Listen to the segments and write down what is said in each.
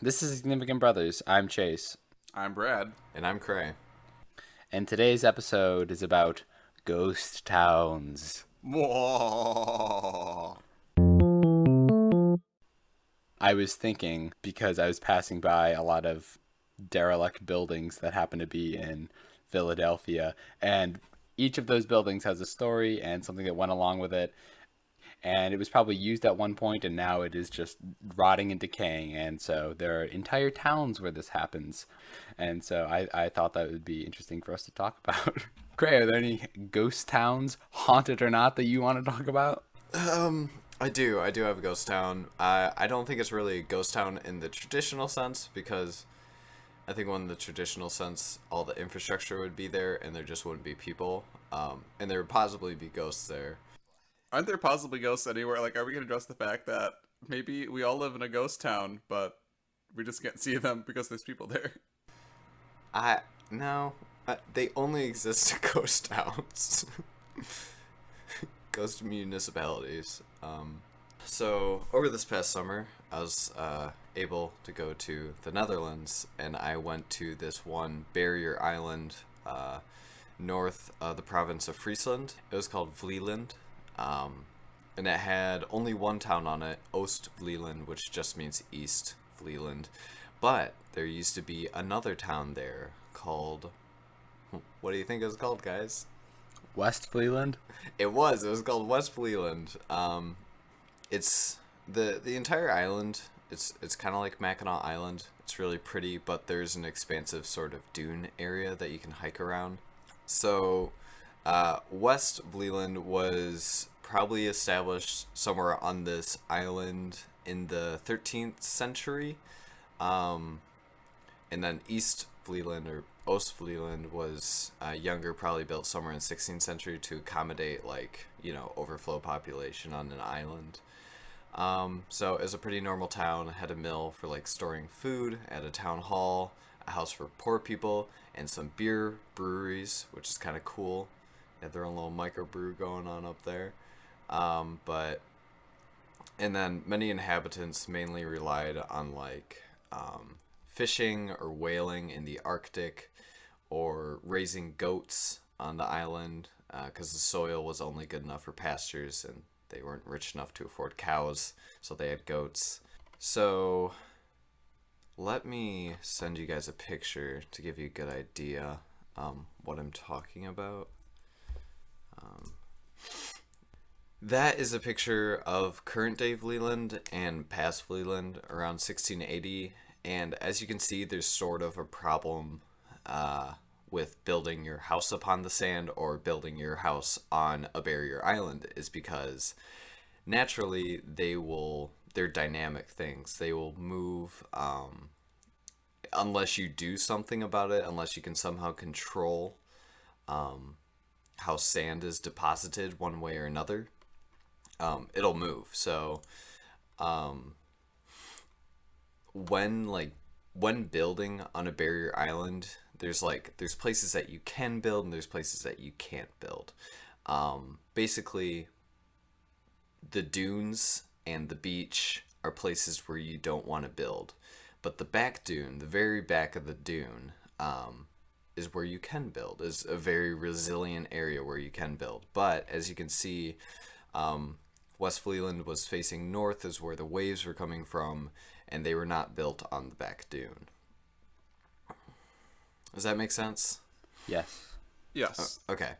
This is Significant Brothers. I'm Chase. I'm Brad. And I'm Cray. And today's episode is about ghost towns. Whoa. I was thinking, because I was passing by a lot of derelict buildings that happen to be in Philadelphia, and each of those buildings has a story and something that went along with it. And it was probably used at one point, and now it is just rotting and decaying. And so there are entire towns where this happens. And so I thought that would be interesting for us to talk about. Gray, are there any ghost towns, haunted or not, that you want to talk about? I do have a ghost town. I don't think it's really a ghost town in the traditional sense, because I think in the traditional sense, all the infrastructure would be there, and there just wouldn't be people. And there would possibly be ghosts there. Aren't there possibly ghosts anywhere? Like, are we going to address the fact that maybe we all live in a ghost town, but we just can't see them because there's people there? No. They only exist in ghost towns. Ghost municipalities. So, over this past summer, I was able to go to the Netherlands, and I went to this one barrier island north of the province of Friesland. It was called Vlieland. And it had only one town on it, Oost-Vlieland, which just means East Vlieland. But there used to be another town there called... What do you think it was called, guys? West Vlieland? It was called West Vlieland. It's the entire island. It's kind of like Mackinac Island. It's really pretty, but there's an expansive sort of dune area that you can hike around. So, West Vlieland was probably established somewhere on this island in the 13th century. And then East Vlieland, or Oost-Vlieland, was younger, probably built somewhere in the 16th century to accommodate, overflow population on an island. So it was a pretty normal town. It had a mill for, storing food, had a town hall, a house for poor people, and some beer breweries, which is kind of cool. They had their own little microbrew going on up there. And then many inhabitants mainly relied on, fishing or whaling in the Arctic, or raising goats on the island, because the soil was only good enough for pastures, and they weren't rich enough to afford cows, so they had goats. So, let me send you guys a picture to give you a good idea what I'm talking about. That is a picture of current day Vlieland and past Vlieland around 1680, and as you can see, there's sort of a problem with building your house upon the sand or building your house on a barrier island, is because naturally they're dynamic things. They will move unless you do something about it, unless you can somehow control how sand is deposited one way or another. It'll move. So when building on a barrier island, there's places that you can build and there's places that you can't build. Basically, the dunes and the beach are places where you don't want to build, but the back dune, the very back of the dune, is where you can build. Is a very resilient area where you can build. But as you can see, West Vlieland was facing north, is where the waves were coming from, and they were not built on the back dune. Does that make sense? Yes. Yes. Okay.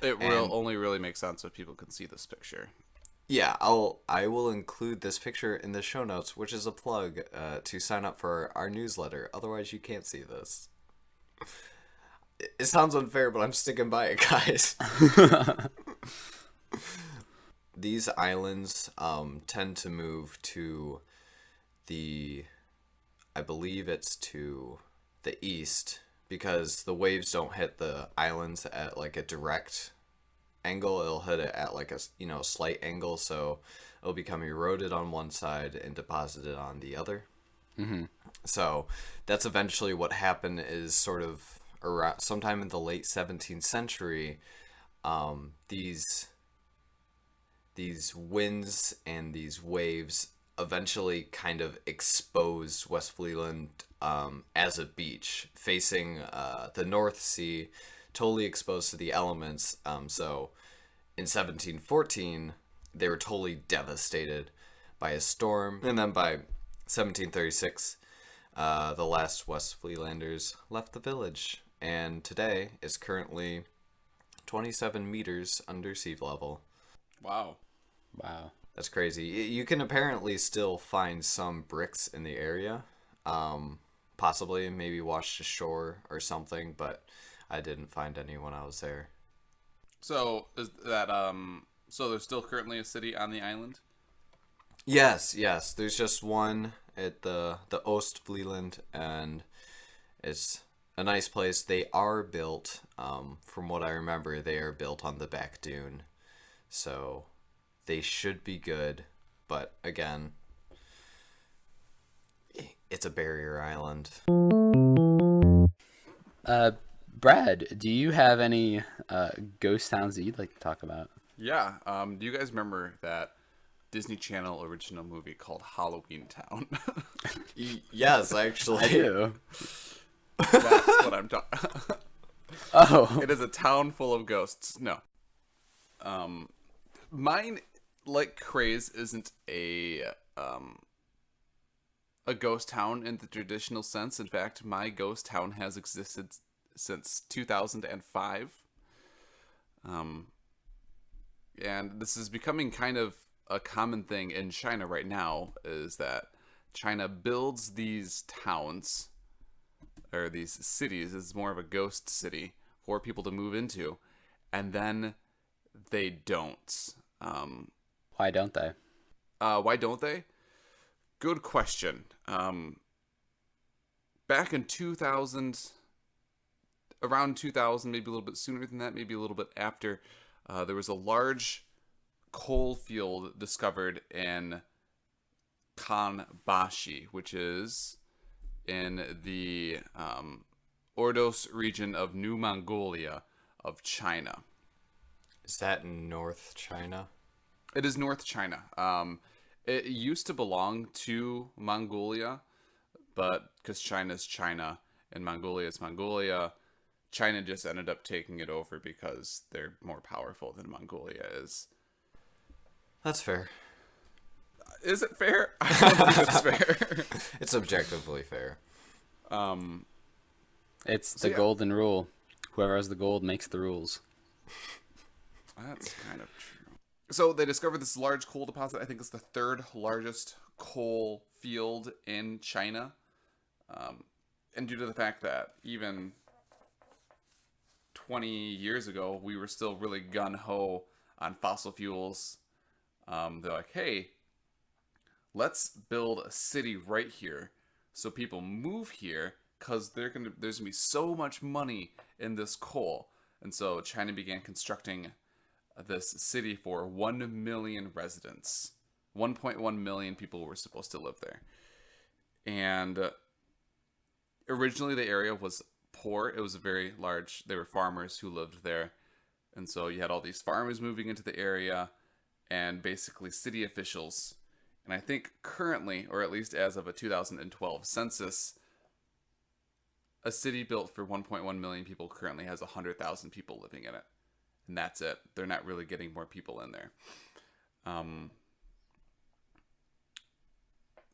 It will only really make sense if people can see this picture. Yeah, I will include this picture in the show notes, which is a plug to sign up for our newsletter. Otherwise, you can't see this. It sounds unfair, but I'm sticking by it, guys. These islands tend to move to I believe it's to the east, because the waves don't hit the islands at a direct angle. It'll hit it at a slight angle, so it'll become eroded on one side and deposited on the other. Mm-hmm. So that's eventually what happened, is sort of around sometime in the late 17th century, these winds and these waves eventually kind of exposed West Fleeland as a beach facing the North Sea, totally exposed to the elements. So in 1714, they were totally devastated by a storm. And then by 1736, the last West Fleelanders left the village. And today is currently 27 meters under sea level. Wow. Wow. That's crazy. You can apparently still find some bricks in the area. Possibly maybe washed ashore or something, but I didn't find any when I was there. So is that so there's still currently a city on the island? Yes. There's just one at the Oostvlieland, and it's a nice place. They are built, from what I remember, they are built on the back dune. So they should be good, but again, it's a barrier island. Brad, do you have any ghost towns that you'd like to talk about? Yeah. Do you guys remember that Disney Channel original movie called Halloweentown? Yes, actually. I do. That's what I'm talking. Oh. It is a town full of ghosts. No. Mine, like Craze, isn't a ghost town in the traditional sense. In fact, my ghost town has existed since 2005. And this is becoming kind of a common thing in China right now, is that China builds these towns, or these cities, it's more of a ghost city for people to move into, and then they don't. Why don't they? Why don't they? Good question. Back in 2000, around 2000, maybe a little bit sooner than that, maybe a little bit after, there was a large coal field discovered in Kanbashi, which is in the Ordos region of New Mongolia of China. Is that in North China? It is North China. It used to belong to Mongolia, but because China's China and Mongolia is Mongolia, China just ended up taking it over because they're more powerful than Mongolia is. That's fair. Is it fair? I don't think it's fair. It's objectively fair. It's the golden rule. Whoever has the gold makes the rules. That's kind of true. So they discovered this large coal deposit. I think it's the third largest coal field in China. And due to the fact that even 20 years ago, we were still really gung-ho on fossil fuels. They're like, hey, let's build a city right here so people move here because there's gonna be so much money in this coal. And so China began constructing this city for 1 million residents. 1.1 million people were supposed to live there. And originally the area was poor. It was a very large, they were farmers who lived there. And so you had all these farmers moving into the area and basically city officials. And I think currently, or at least as of a 2012 census, a city built for 1.1 million people currently has 100,000 people living in it. And that's it. They're not really getting more people in there.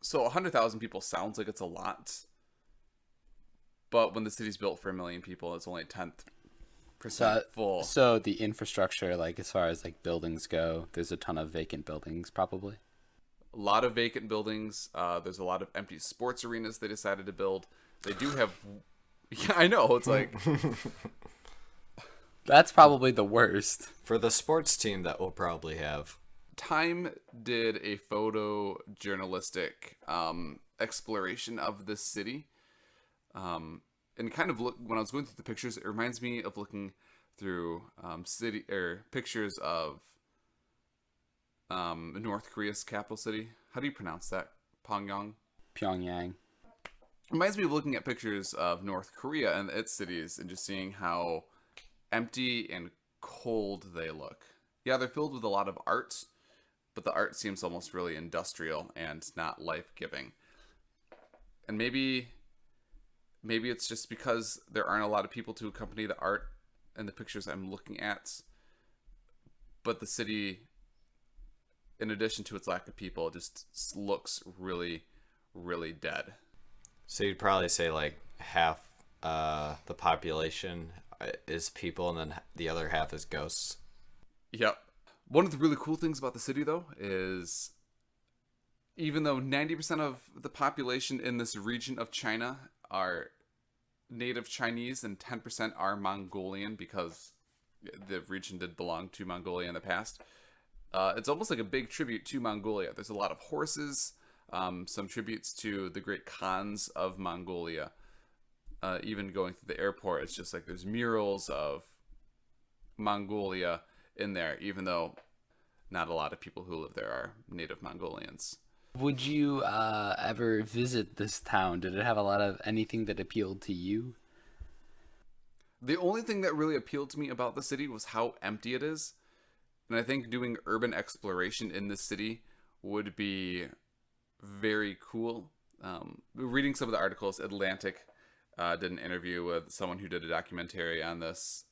So 100,000 people sounds like it's a lot. But when the city's built for 1 million people, it's only 10% full. So the infrastructure, like as far as like buildings go, there's a ton of vacant buildings probably. A lot of vacant buildings. There's a lot of empty sports arenas they decided to build. They do have... Yeah, I know. It's like... That's probably the worst. For the sports team, that will probably have. Time did a photojournalistic exploration of this city. And kind of when I was going through the pictures, it reminds me of looking through pictures of North Korea's capital city. How do you pronounce that? Pyongyang? Pyongyang. Reminds me of looking at pictures of North Korea and its cities and just seeing how empty and cold they look. Yeah, they're filled with a lot of art, but the art seems almost really industrial and not life-giving. And maybe it's just because there aren't a lot of people to accompany the art and the pictures I'm looking at. But the city, in addition to its lack of people, just looks really, really dead. So you'd probably say like half the population is people, and then the other half is ghosts. Yep. One of the really cool things about the city, though, is even though 90% of the population in this region of China are native Chinese and 10% are Mongolian, because the region did belong to Mongolia in the past, it's almost like a big tribute to Mongolia. There's a lot of horses, some tributes to the great Khans of Mongolia. Even going through the airport, it's just like there's murals of Mongolia in there, even though not a lot of people who live there are native Mongolians. Would you ever visit this town? Did it have a lot of anything that appealed to you? The only thing that really appealed to me about the city was how empty it is. And I think doing urban exploration in this city would be very cool. Reading some of the articles, Atlantic did an interview with someone who did a documentary on this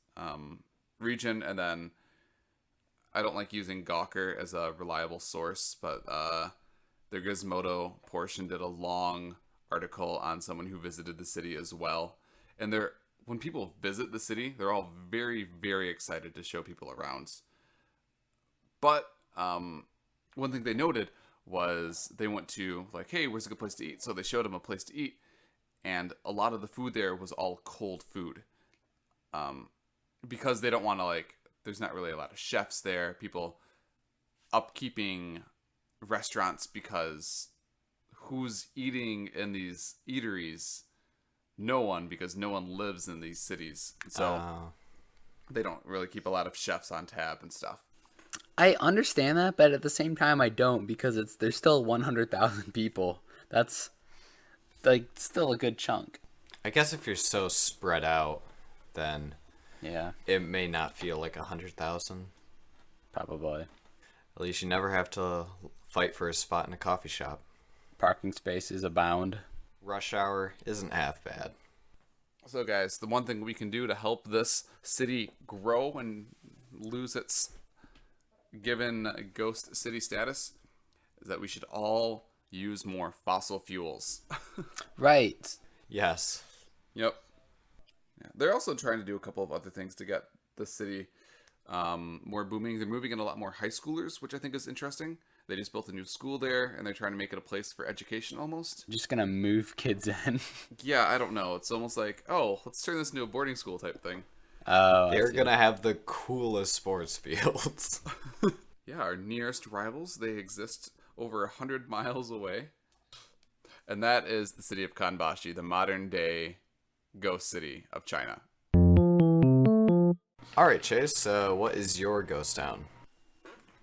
region, and then I don't like using Gawker as a reliable source, but their Gizmodo portion did a long article on someone who visited the city as well. And when people visit the city, they're all very, very excited to show people around. But one thing they noted was they went to, like, hey, where's a good place to eat? So they showed them a place to eat. And a lot of the food there was all cold food. Because they don't want to, like, there's not really a lot of chefs there. People upkeeping restaurants, because who's eating in these eateries? No one, because no one lives in these cities. So they don't really keep a lot of chefs on tap and stuff. I understand that, but at the same time I don't, because there's still 100,000 people. That's like still a good chunk. I guess if you're so spread out, then Yeah, it may not feel like 100,000. probably. At least you never have to fight for a spot in a coffee shop. Parking spaces abound. Rush hour isn't half bad. So guys, the one thing we can do to help this city grow and lose its given ghost city status is that we should all use more fossil fuels. Right. Yes. Yep. Yeah. They're also trying to do a couple of other things to get the city more booming. They're moving in a lot more high schoolers, which I think is interesting. They just built a new school there, and they're trying to make it a place for education almost. Just gonna move kids in. Yeah, I don't know. It's almost like, oh, let's turn this into a boarding school type thing. Oh, They're going to have the coolest sports fields. Yeah, our nearest rivals, they exist over 100 miles away. And that is the city of Kanbashi, the modern-day ghost city of China. All right, Chase, what is your ghost town?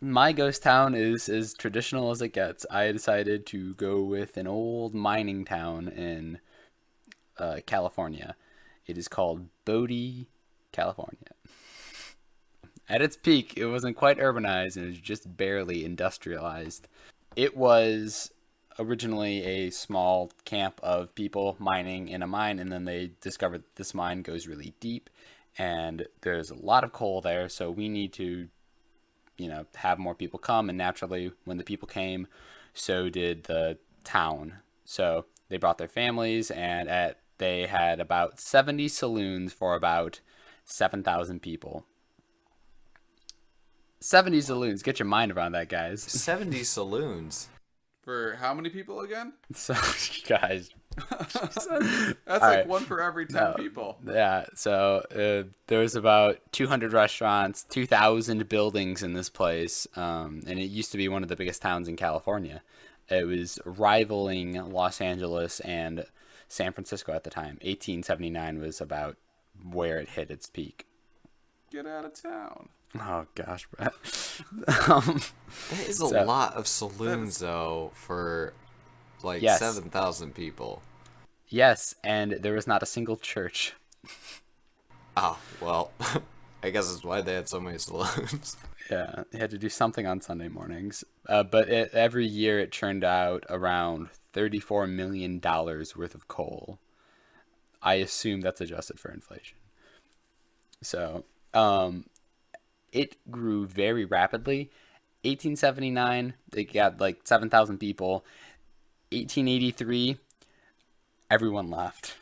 My ghost town is as traditional as it gets. I decided to go with an old mining town in California. It is called Bode, California. At its peak, it wasn't quite urbanized, and it was just barely industrialized. It was originally a small camp of people mining in a mine, and then they discovered that this mine goes really deep, and there's a lot of coal there, so we need to have more people come. And naturally, when the people came, so did the town. So they brought their families, and they had about 70 saloons for about 7,000 people. 70 saloons. Get your mind around that, guys. 70 saloons. For how many people again? So, guys. That's All like right. one for every 10 people. Yeah, so there was about 200 restaurants, 2,000 buildings in this place, and it used to be one of the biggest towns in California. It was rivaling Los Angeles and San Francisco at the time. 1879 was about where it hit its peak. Get out of town. Oh, gosh, Brett. That is a So- lot of saloons, though, for like Yes. 7,000 people. Yes, and there was not a single church. Oh, well. I guess that's why they had so many saloons. Yeah, they had to do something on Sunday mornings. But every year it churned out around $34 million worth of coal. I assume that's adjusted for inflation. So, it grew very rapidly. 1879, they got like 7,000 people. 1883, everyone left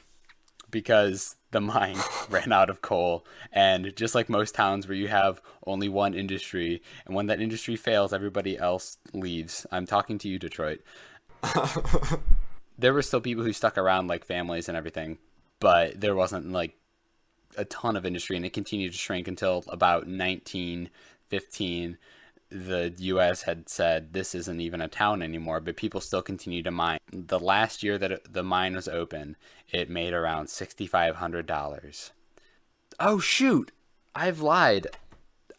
because the mine ran out of coal. And just like most towns where you have only one industry, and when that industry fails, everybody else leaves. I'm talking to you, Detroit. There were still people who stuck around, like families and everything, but there wasn't like a ton of industry, and it continued to shrink until about 1915. The U.S. had said this isn't even a town anymore, but people still continue to mine. The last year that the mine was open, it made around $6,500. Oh, shoot! I've lied.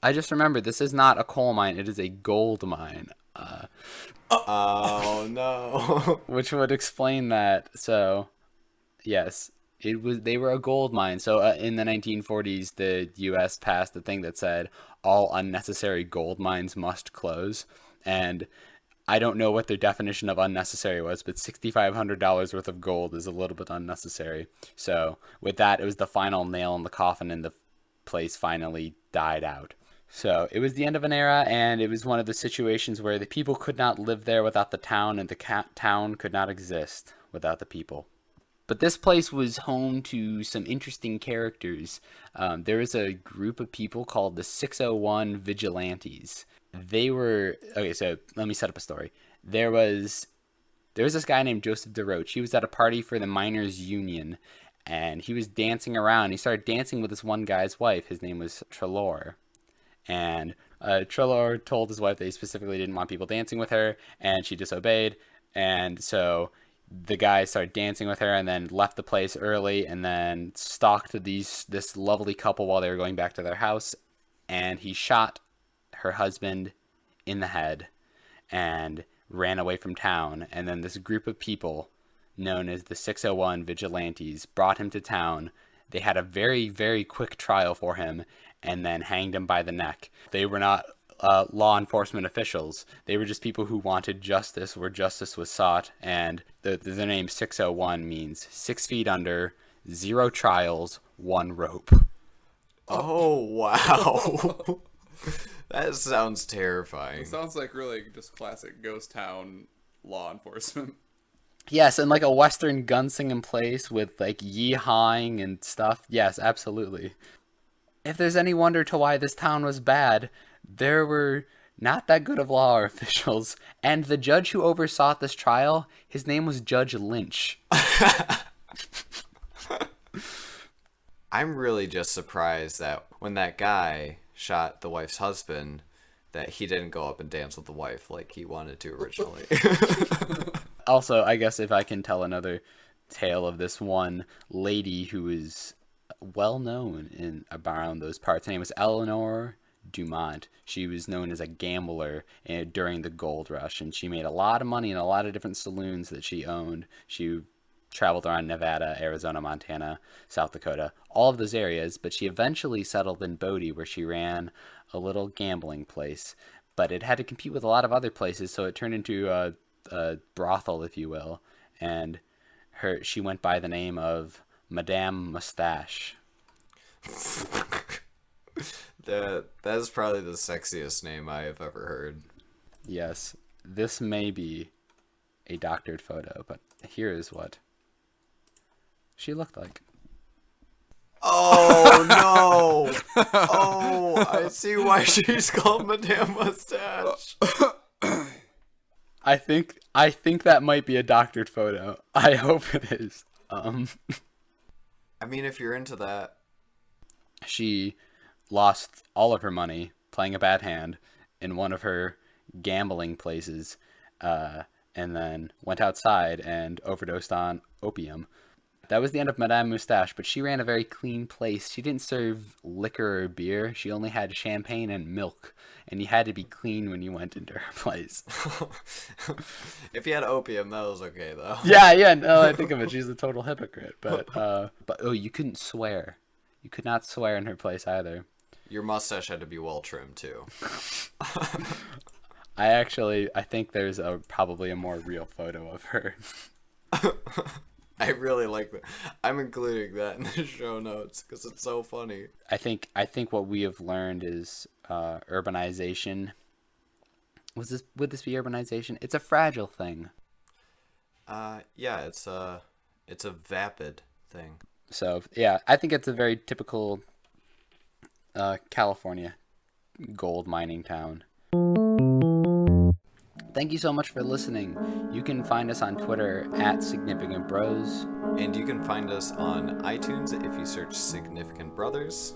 I just remembered this is not a coal mine, it is a gold mine. Oh, no. Which would explain that. So, yes, they were a gold mine. So in the 1940s, the U.S. passed a thing that said all unnecessary gold mines must close. And I don't know what their definition of unnecessary was, but $6,500 worth of gold is a little bit unnecessary. So with that, it was the final nail in the coffin, and the place finally died out. So it was the end of an era, and it was one of the situations where the people could not live there without the town, and the town could not exist without the people. But this place was home to some interesting characters. There was a group of people called the 601 Vigilantes. Okay, so let me set up a story. There was this guy named Joseph DeRoche. He was at a party for the miners' union, and he was dancing around. He started dancing with this one guy's wife. His name was Trelawney. And Trelawney told his wife that he specifically didn't want people dancing with her, and she disobeyed. And so the guy started dancing with her and then left the place early, and then stalked this lovely couple while they were going back to their house, and he shot her husband in the head and ran away from town. And then this group of people known as the 601 Vigilantes brought him to town. They had a very, very quick trial for him and then hanged him by the neck. They were not law enforcement officials. They were just people who wanted justice where justice was sought. And the name 601 means 6 feet under, 0 trials, 1 rope. Oh, wow. That sounds terrifying. It sounds like really just classic ghost town law enforcement. Yes, and like a Western gunsinging place with like yee-hawing and stuff. Yes, absolutely. If there's any wonder to why this town was bad, there were not that good of law officials, and the judge who oversaw this trial, his name was Judge Lynch. I'm really just surprised that when that guy shot the wife's husband, that he didn't go up and dance with the wife like he wanted to originally. Also, I guess if I can tell another tale of this one lady who is well known in around those parts. Her name was Eleanor Dumont. She was known as a gambler during the gold rush, and she made a lot of money in a lot of different saloons that she owned. She traveled around Nevada, Arizona, Montana, South Dakota, all of those areas, but she eventually settled in Bode, where she ran a little gambling place. But it had to compete with a lot of other places, so it turned into a brothel, if you will, and she went by the name of Madame Mustache. That is probably the sexiest name I have ever heard. Yes, this may be a doctored photo, but here is what she looked like. Oh, no! Oh, I see why she's called Madame Mustache. I think that might be a doctored photo. I hope it is. I mean, if you're into that. She lost all of her money playing a bad hand in one of her gambling places, and then went outside and overdosed on opium. That was the end of Madame Moustache, but she ran a very clean place. She didn't serve liquor or beer. She only had champagne and milk, and you had to be clean when you went into her place. If you had opium, that was okay, though. Yeah, no, I think of it. She's a total hypocrite. But you couldn't swear. You could not swear in her place either. Your mustache had to be well trimmed too. I think there's probably a more real photo of her. I really like that. I'm including that in the show notes because it's so funny. I think what we have learned is urbanization. Would this be urbanization? It's a fragile thing. Yeah, it's a vapid thing. So yeah, I think it's a very typical California gold mining town. Thank you so much for listening. You can find us on Twitter at Significant Bros. And you can find us on iTunes if you search Significant Brothers.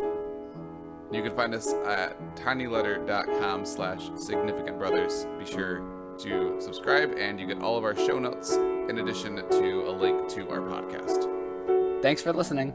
You can find us at tinyletter.com/significantbrothers. Be sure to subscribe, and you get all of our show notes in addition to a link to our podcast. Thanks for listening.